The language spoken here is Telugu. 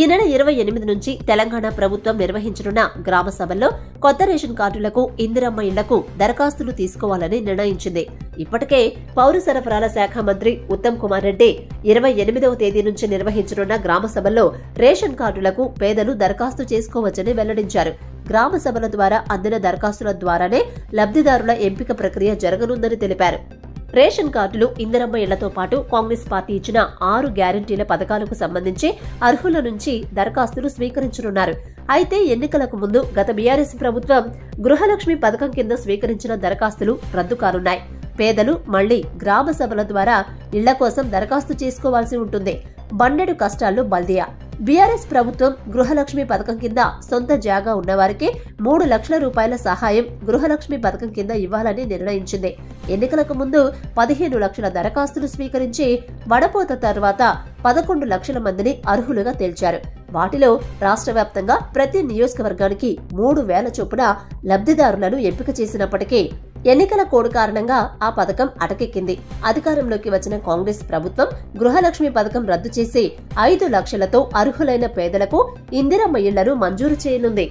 ఈ నెల 28 నుంచి తెలంగాణ ప్రభుత్వం నిర్వహించనున్న గ్రామ సభల్లో కొత్త రేషన్ కార్డులకు ఇందిరమ్మ ఇళ్లకు దరఖాస్తులు తీసుకోవాలని నిర్ణయించింది. ఇప్పటికే పౌర సరఫరాల శాఖ మంత్రి ఉత్తమ్ కుమార్ రెడ్డి 28వ తేదీ నుంచి నిర్వహించనున్న గ్రామ సభల్లో రేషన్ కార్డులకు పేదలు దరఖాస్తు చేసుకోవచ్చని వెల్లడించారు. గ్రామ సభల ద్వారా అందిన దరఖాస్తుల ద్వారానే లబ్ధిదారుల ఎంపిక ప్రక్రియ జరగనుందని తెలిపారు. రేషన్ కార్డులు, ఇందిరమ్మ ఇళ్లతో పాటు కాంగ్రెస్ పార్టీ ఇచ్చిన 6 గ్యారంటీల పథకాలకు సంబంధించి అర్హుల నుంచి దరఖాస్తులు స్వీకరించనున్నారు. అయితే ఎన్నికలకు ముందు గత బీఆర్ఎస్ ప్రభుత్వం గృహలక్ష్మి పథకం కింద స్వీకరించిన దరఖాస్తులు రద్దు కానున్నాయి. పేదలు మళ్లీ గ్రామ సభల ద్వారా ఇళ్ల కోసం దరఖాస్తు చేసుకోవాల్సి ఉంటుంది. బండెడు కష్టాల్లో బల్దియా. బీఆర్ఎస్ ప్రభుత్వం గృహలక్ష్మి పథకం కింద సొంత జాగా ఉన్నవారికి 3 లక్షల రూపాయల సహాయం గృహలక్ష్మి పథకం కింద ఇవ్వాలని నిర్ణయించింది. ఎన్నికలకు ముందు 15 లక్షల దరఖాస్తులు స్వీకరించి వడపోత తర్వాత 11 లక్షల మందిని అర్హులుగా తేల్చారు. వాటిలో రాష్ట్ర వ్యాప్తంగా ప్రతి నియోజకవర్గానికి 3,000 చొప్పున లబ్ధిదారులను ఎంపిక చేసినప్పటికీ ఎన్నికల కోడ్ కారణంగా ఆ పథకం అటకెక్కింది. అధికారంలోకి వచ్చిన కాంగ్రెస్ ప్రభుత్వం గృహలక్ష్మి పథకం రద్దు చేసి 5 లక్షలతో అర్హులైన పేదలకు ఇందిరమ్మ ఇళ్లను మంజూరు చేయనుంది.